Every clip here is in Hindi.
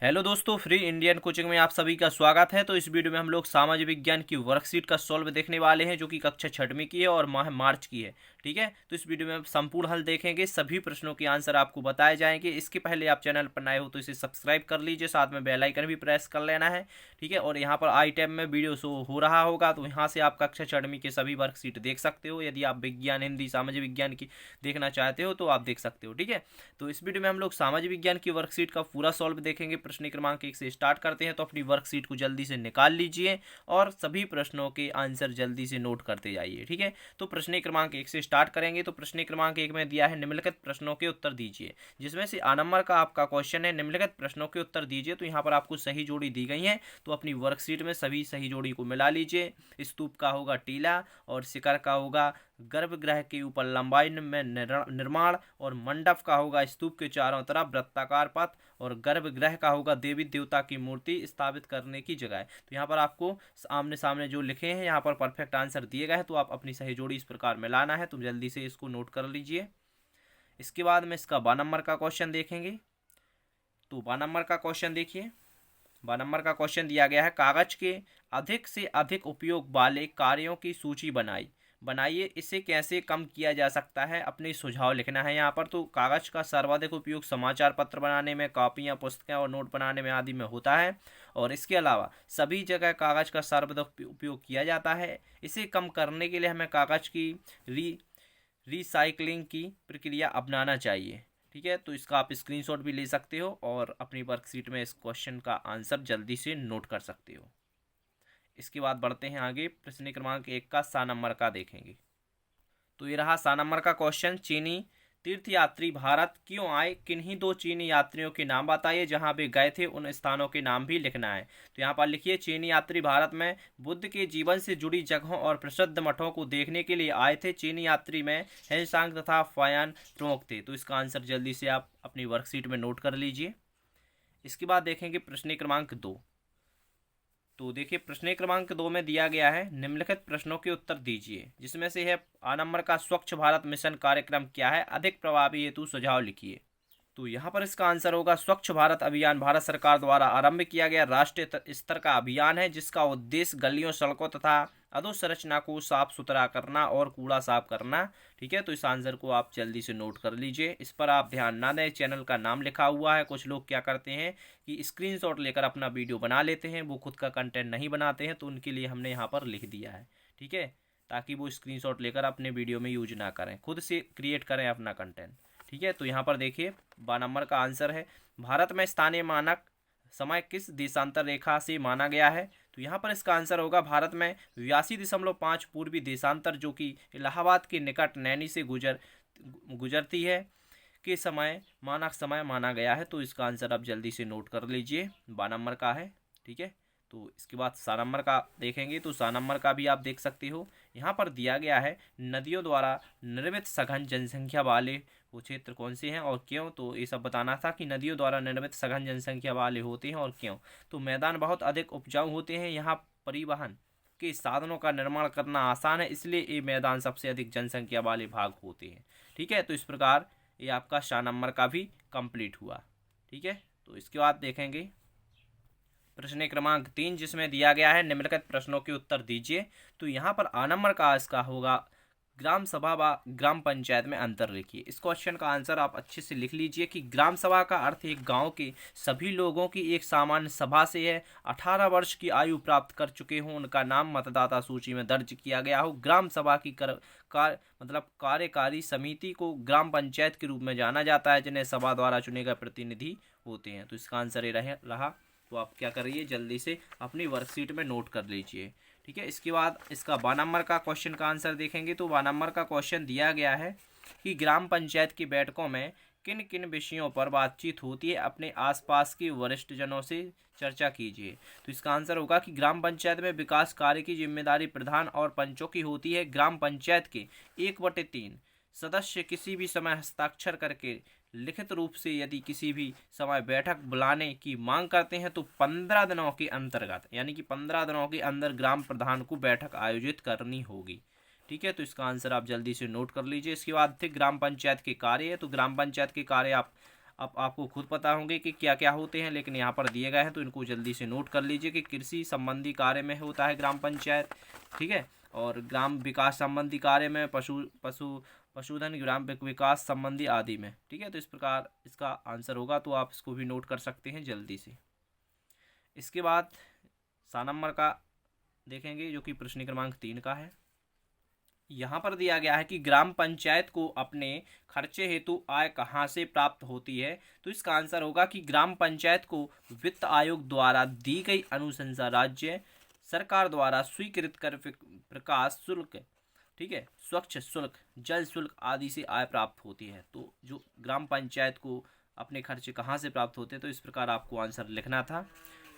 हेलो दोस्तों, फ्री इंडियन कोचिंग में आप सभी का स्वागत है। तो इस वीडियो में हम लोग सामाजिक विज्ञान की वर्कशीट का सॉल्व देखने वाले हैं, जो कि कक्षा 6वीं की है और माह मार्च की है। ठीक है, तो इस वीडियो में हम संपूर्ण हल देखेंगे, सभी प्रश्नों के आंसर आपको बताए जाएंगे। इसके पहले आप चैनल पर नए हो तो इसे सब्सक्राइब कर लीजिए, साथ में बेल आइकन भी प्रेस कर लेना है। ठीक है, और यहाँ पर आई टैब में वीडियो शो हो रहा होगा, तो यहाँ से आप कक्षा 6वीं के सभी वर्कशीट देख सकते हो। यदि आप विज्ञान, हिंदी, सामाजिक विज्ञान की देखना चाहते हो तो आप देख सकते हो। ठीक है, तो इस वीडियो में हम लोग सामाजिक विज्ञान की वर्कशीट का पूरा सॉल्व देखेंगे। प्रश्न क्रमांक 1 से स्टार्ट करते हैं, तो अपनी वर्कशीट को जल्दी से निकाल लीजिए और सभी प्रश्नों के आंसर जल्दी से नोट करते जाइए। ठीक है, तो प्रश्न क्रमांक 1 से स्टार्ट करेंगे। तो प्रश्न क्रमांक 1 में दिया है निम्नलिखित प्रश्नों के उत्तर दीजिए, जिसमें से आ नंबर का आपका क्वेश्चन है निम्नलिखित प्रश्नों के उत्तर दीजिए। तो यहाँ पर आपको सही जोड़ी दी गई है, तो अपनी वर्कशीट में सभी सही जोड़ी को मिला लीजिए। स्तूप का होगा टीला और शिखर का होगा गर्भगृह के ऊपर लंबाई में निर्माण, और मंडप का होगा स्तूप के चारों तरफ वृत्ताकार पथ, और गर्भगृह का होगा देवी देवता की मूर्ति स्थापित करने की जगह। तो यहाँ पर आपको आमने सामने जो लिखे हैं यहाँ पर परफेक्ट आंसर दिए गए हैं, तो आप अपनी सही जोड़ी इस प्रकार मिलाना है। तो जल्दी से इसको नोट कर लीजिए। इसके बाद में इसका 12 नंबर का क्वेश्चन देखेंगे। तो 12 नंबर का क्वेश्चन देखिए। 12 नंबर का क्वेश्चन दिया गया है, कागज के अधिक से अधिक उपयोग वाले कार्यों की सूची बनाइए। इसे कैसे कम किया जा सकता है, अपने सुझाव लिखना है यहाँ पर। तो कागज का सर्वाधिक उपयोग समाचार पत्र बनाने में, कॉपियाँ, पुस्तकें और नोट बनाने में आदि में होता है, और इसके अलावा सभी जगह कागज का सर्वाधिक उपयोग किया जाता है। इसे कम करने के लिए हमें कागज की रिसाइकलिंग की प्रक्रिया अपनाना चाहिए। ठीक है, तो इसका आप स्क्रीनशॉट भी ले सकते हो और अपनी वर्कशीट में इस क्वेश्चन का आंसर जल्दी से नोट कर सकते हो। इसके बाद बढ़ते हैं आगे। प्रश्न क्रमांक 1 का सा नंबर का देखेंगे। तो ये रहा सा नंबर का क्वेश्चन, चीनी तीर्थयात्री भारत क्यों आए, किन्हीं 2 चीनी यात्रियों के नाम बताइए, जहां वे गए थे उन स्थानों के नाम भी लिखना है। तो यहाँ पर लिखिए, चीनी यात्री भारत में बुद्ध के जीवन से जुड़ी जगहों और प्रसिद्ध मठों को देखने के लिए आए थे। चीनी यात्री में हेनसांग तथा फायान प्रमुख थे। तो इसका आंसर जल्दी से आप अपनी वर्कशीट में नोट कर लीजिए। इसके बाद देखेंगे प्रश्न क्रमांक 2। तो देखिए, प्रश्न क्रमांक 2 में दिया गया है निम्नलिखित प्रश्नों के उत्तर दीजिए, जिसमें से है आ नंबर का स्वच्छ भारत मिशन कार्यक्रम क्या है, अधिक प्रभावी हेतु सुझाव लिखिए। तो यहाँ पर इसका आंसर होगा, स्वच्छ भारत अभियान भारत सरकार द्वारा आरंभ किया गया राष्ट्रीय स्तर का अभियान है, जिसका उद्देश्य गलियों, सड़कों तथा अधोसंरचना को साफ सुथरा करना और कूड़ा साफ करना। ठीक है, तो इस आंसर को आप जल्दी से नोट कर लीजिए। इस पर आप ध्यान ना दें, चैनल का नाम लिखा हुआ है। कुछ लोग क्या करते हैं कि स्क्रीनशॉट लेकर अपना वीडियो बना लेते हैं, वो खुद का कंटेंट नहीं बनाते हैं, तो उनके लिए हमने यहाँ पर लिख दिया है। ठीक है, ताकि वो स्क्रीनशॉट लेकर अपने वीडियो में यूज ना करें, खुद से क्रिएट करें अपना कंटेंट। ठीक है, तो यहाँ पर देखिए 12 नंबर का आंसर है, भारत में स्थानीय मानक समय किस देशांतर रेखा से माना गया है। तो यहाँ पर इसका आंसर होगा, भारत में 82.5 पूर्वी देशांतर, जो कि इलाहाबाद के निकट नैनी से गुजरती है, के समय मानक समय माना गया है। तो इसका आंसर आप जल्दी से नोट कर लीजिए, 12 नंबर का है। ठीक है, तो इसके बाद सा नंबर का देखेंगे। तो सा नंबर का भी आप देख सकते हो, यहाँ पर दिया गया है नदियों द्वारा निर्मित सघन जनसंख्या वाले वो क्षेत्र कौन से हैं और क्यों। तो ये सब बताना था कि नदियों द्वारा निर्मित सघन जनसंख्या वाले होते हैं और क्यों। तो मैदान बहुत अधिक उपजाऊ होते हैं, यहाँ परिवहन के साधनों का निर्माण करना आसान है, इसलिए ये मैदान सबसे अधिक जनसंख्या वाले भाग होते हैं। ठीक है, तो इस प्रकार ये आपका सा नंबर का भी कंप्लीट हुआ। ठीक है, तो इसके बाद देखेंगे प्रश्न क्रमांक 3, जिसमें दिया गया है निम्नलिखित प्रश्नों के उत्तर दीजिए। तो यहाँ पर आ नंबर का इसका होगा, ग्राम सभा व ग्राम पंचायत में अंतर लिखिए। इस क्वेश्चन का आंसर आप अच्छे से लिख लीजिए कि ग्राम सभा का अर्थ एक गांव के सभी लोगों की एक सामान्य सभा से है। 18 वर्ष की आयु प्राप्त कर चुके हों, उनका नाम मतदाता सूची में दर्ज किया गया हो। ग्राम सभा की कार्यकारी समिति को ग्राम पंचायत के रूप में जाना जाता है, जिन्हें सभा द्वारा चुने गए प्रतिनिधि होते हैं। तो इसका आंसर ये रहा। तो आप क्या करिए, जल्दी से अपनी वर्कशीट में नोट कर लीजिए। ठीक है, इसके बाद इसका 12 नंबर का क्वेश्चन का आंसर देखेंगे। तो 12 नंबर का क्वेश्चन दिया गया है कि ग्राम पंचायत की बैठकों में किन किन विषयों पर बातचीत होती है, अपने आसपास के वरिष्ठ जनों से चर्चा कीजिए। तो इसका आंसर होगा कि ग्राम पंचायत में विकास कार्य की जिम्मेदारी प्रधान और पंचों की होती है। ग्राम पंचायत के 1/3 सदस्य किसी भी समय हस्ताक्षर करके लिखित रूप से यदि किसी भी समय बैठक बुलाने की मांग करते हैं, तो 15 दिनों के अंतर्गत, यानी कि 15 दिनों के अंदर ग्राम प्रधान को बैठक आयोजित करनी होगी। ठीक है, तो इसका आंसर आप जल्दी से नोट कर लीजिए। इसके बाद थे ग्राम पंचायत के कार्य। तो ग्राम पंचायत के कार्य आप अब आपको खुद पता होंगे कि क्या क्या होते हैं, लेकिन यहाँ पर दिए गए हैं तो इनको जल्दी से नोट कर लीजिए कि कृषि संबंधी कार्य में होता है ग्राम पंचायत, ठीक है, और ग्राम विकास संबंधी कार्य में पशुधन ग्राम विकास संबंधी आदि में, ठीक है। तो इस प्रकार इसका आंसर होगा, तो आप इसको भी नोट कर सकते हैं जल्दी से। इसके बाद 7 नंबर का देखेंगे जो कि प्रश्न क्रमांक 3 का है। यहाँ पर दिया गया है कि ग्राम पंचायत को अपने खर्चे हेतु आय कहाँ से प्राप्त होती है। तो इसका आंसर होगा कि ग्राम पंचायत को वित्त आयोग द्वारा दी गई अनुशंसा राज्य सरकार द्वारा स्वीकृत कर प्रकाश शुल्क, ठीक है, स्वच्छ शुल्क, जल शुल्क आदि से आय प्राप्त होती है। तो जो ग्राम पंचायत को अपने खर्चे कहाँ से प्राप्त होते हैं, तो इस प्रकार आपको आंसर लिखना था,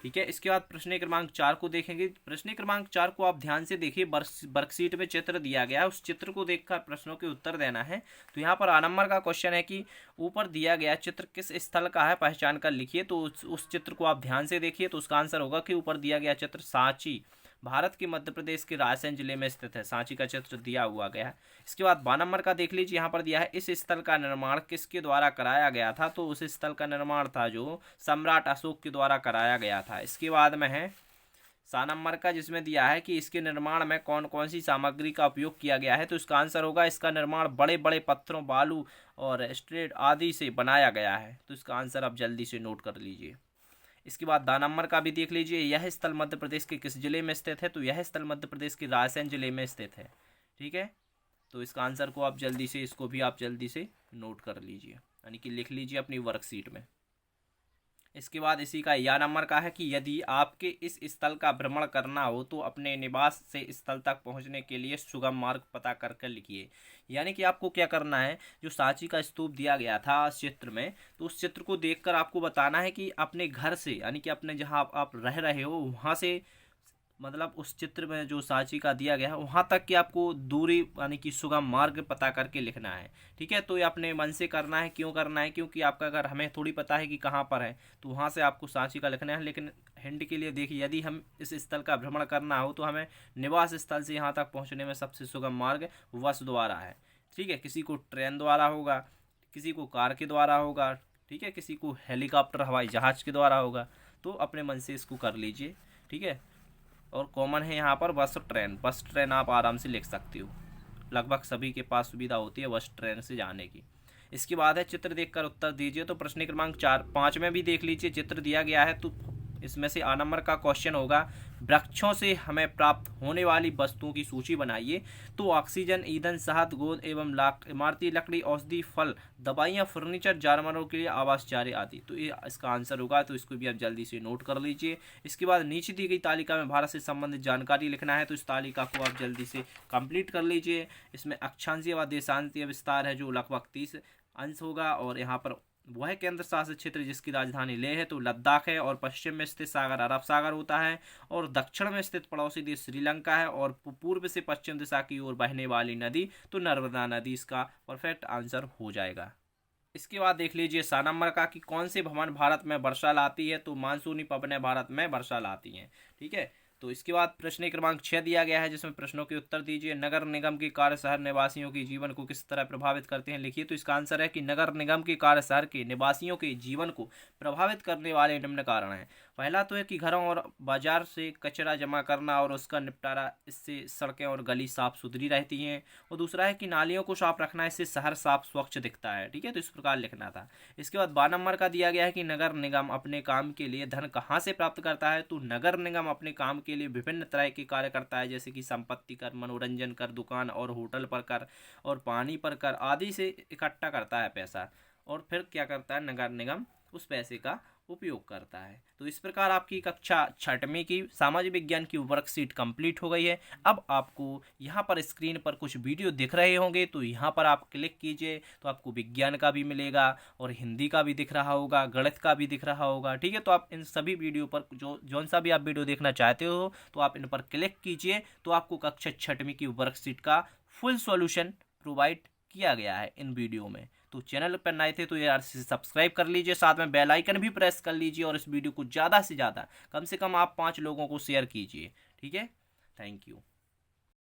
ठीक है। इसके बाद प्रश्न क्रमांक 4 को देखेंगे। प्रश्न क्रमांक 4 को आप ध्यान से देखिए, वर्कशीट में चित्र दिया गया है, उस चित्र को देखकर प्रश्नों के उत्तर देना है। तो यहाँ पर 8 नंबर का क्वेश्चन है कि ऊपर दिया गया चित्र किस स्थल का है, पहचान कर लिखिए। तो उस चित्र को आप ध्यान से देखिए, तो उसका आंसर होगा कि ऊपर दिया गया चित्र सांची, भारत के मध्य प्रदेश के रायसेन जिले में स्थित है। सांची का चित्र दिया हुआ गया है। इसके बाद 12 नंबर का देख लीजिए, यहाँ पर दिया है इस स्थल का निर्माण किसके द्वारा कराया गया था। तो उस स्थल का निर्माण था जो सम्राट अशोक के द्वारा कराया गया था। इसके बाद में है 7 नंबर का, जिसमें दिया है कि इसके निर्माण में कौन कौन सी सामग्री का उपयोग किया गया है। तो इसका आंसर होगा इसका निर्माण बड़े बड़े पत्थरों, बालू और स्ट्रेट आदि से बनाया गया है। तो इसका आंसर आप जल्दी से नोट कर लीजिए। इसके बाद 10 नंबर का भी देख लीजिए, यह स्थल मध्य प्रदेश के किस जिले में स्थित है। तो यह स्थल मध्य प्रदेश के रायसेन जिले में स्थित है, ठीक है। तो इसका आंसर को आप जल्दी से, इसको भी आप जल्दी से नोट कर लीजिए, यानी कि लिख लीजिए अपनी वर्कशीट में। इसके बाद इसी का 11 नंबर का है कि यदि आपके इस स्थल का भ्रमण करना हो तो अपने निवास से स्थल तक पहुंचने के लिए सुगम मार्ग पता करके लिखिए। यानी कि आपको क्या करना है, जो सांची का स्तूप दिया गया था इस चित्र में, तो उस चित्र को देखकर आपको बताना है कि अपने घर से, यानी कि अपने जहां आप रह रहे हो वहां से, मतलब उस चित्र में जो सांची का दिया गया है वहाँ तक की आपको दूरी, यानी कि सुगम मार्ग पता करके लिखना है, ठीक है। तो ये अपने मन से करना है। क्यों करना है, क्योंकि आपका घर हमें थोड़ी पता है कि कहाँ पर है, तो वहाँ से आपको सांची का लिखना है। लेकिन हिंट के लिए देखिए, यदि हम इस स्थल का भ्रमण करना हो तो हमें निवास स्थल से यहाँ तक पहुँचने में सबसे सुगम मार्ग बस द्वारा है, ठीक है। किसी को ट्रेन द्वारा होगा, किसी को कार के द्वारा होगा, ठीक है, किसी को हेलीकॉप्टर हवाई जहाज़ के द्वारा होगा। तो अपने मन से इसको कर लीजिए, ठीक है। और कॉमन है यहाँ पर बस ट्रेन आप आराम से लिख सकते हो, लगभग सभी के पास सुविधा होती है बस ट्रेन से जाने की। इसके बाद है चित्र देखकर उत्तर दीजिए। तो प्रश्न क्रमांक 4-5 में भी देख लीजिए, चित्र दिया गया है। तो इसमें से 8 नंबर का क्वेश्चन होगा, वृक्षों से हमें प्राप्त होने वाली वस्तुओं की सूची बनाइए। तो ऑक्सीजन, ईंधन, शहद, गोंद एवं इमारती लकड़ी, औषधि, फल, दवाइयाँ, फर्नीचर, जानवरों के लिए आवास चारे आदि। तो ये इसका आंसर होगा, तो इसको भी आप जल्दी से नोट कर लीजिए। इसके बाद नीचे दी गई तालिका में भारत से संबंधित जानकारी लिखना है। तो इस तालिका को आप जल्दी से कंप्लीट कर लीजिए। इसमें अक्षांशीय व देशांतीय विस्तार है जो लगभग 30 अंश होगा, और यहाँ पर वह केंद्र शासित क्षेत्र जिसकी राजधानी लेह है तो लद्दाख है, और पश्चिम में स्थित सागर अरब सागर होता है, और दक्षिण में स्थित पड़ोसी देश श्रीलंका है, और पूर्व से पश्चिम दिशा की ओर बहने वाली नदी तो नर्मदा नदी इसका परफेक्ट आंसर हो जाएगा। इसके बाद देख लीजिए 7 नंबर का कि कौन से भवन भारत में वर्षा लाती है। तो मानसूनी पवनें भारत में वर्षा लाती हैं, ठीक है। तो इसके बाद प्रश्न क्रमांक 6 दिया गया है, जिसमें प्रश्नों के उत्तर दीजिए। नगर निगम के कार्य शहर निवासियों के जीवन को किस तरह प्रभावित करते हैं, लिखिए। तो इसका आंसर है कि नगर निगम के कार्य शहर के निवासियों के जीवन को प्रभावित करने वाले निम्न कारण हैं। पहला तो है कि घरों और बाजार से कचरा जमा करना और उसका निपटारा, इससे सड़कें और गली साफ सुथरी रहती हैं। और दूसरा है कि नालियों को साफ रखना, इससे शहर साफ स्वच्छ दिखता है, ठीक है। तो इस प्रकार लिखना था। इसके बाद 12 नंबर का दिया गया है कि नगर निगम अपने काम के लिए धन कहाँ से प्राप्त करता है। तो नगर निगम अपने काम के लिए विभिन्न तरह के कार्य करता है, जैसे कि संपत्ति कर, मनोरंजन कर, दुकान और होटल पर कर, और पानी पर कर आदि से इकट्ठा करता है पैसा, और फिर क्या करता है नगर निगम उस पैसे का उपयोग करता है। तो इस प्रकार आपकी कक्षा 6वीं की सामाजिक विज्ञान की वर्कशीट कंप्लीट हो गई है। अब आपको यहाँ पर स्क्रीन पर कुछ वीडियो दिख रहे होंगे, तो यहाँ पर आप क्लिक कीजिए तो आपको विज्ञान का भी मिलेगा, और हिंदी का भी दिख रहा होगा, गणित का भी दिख रहा होगा, ठीक है। तो आप इन सभी वीडियो पर जौन सा भी आप वीडियो देखना चाहते हो तो आप इन पर क्लिक कीजिए, तो आपको कक्षा 6वीं की वर्कशीट का फुल सॉल्यूशन प्रोवाइड किया गया है इन वीडियो में। तो चैनल पर नए थे तो यार सब्सक्राइब कर लीजिए, साथ में बेल आइकन भी प्रेस कर लीजिए, और इस वीडियो को ज़्यादा से ज़्यादा कम से कम आप 5 लोगों को शेयर कीजिए, ठीक है। Thank you.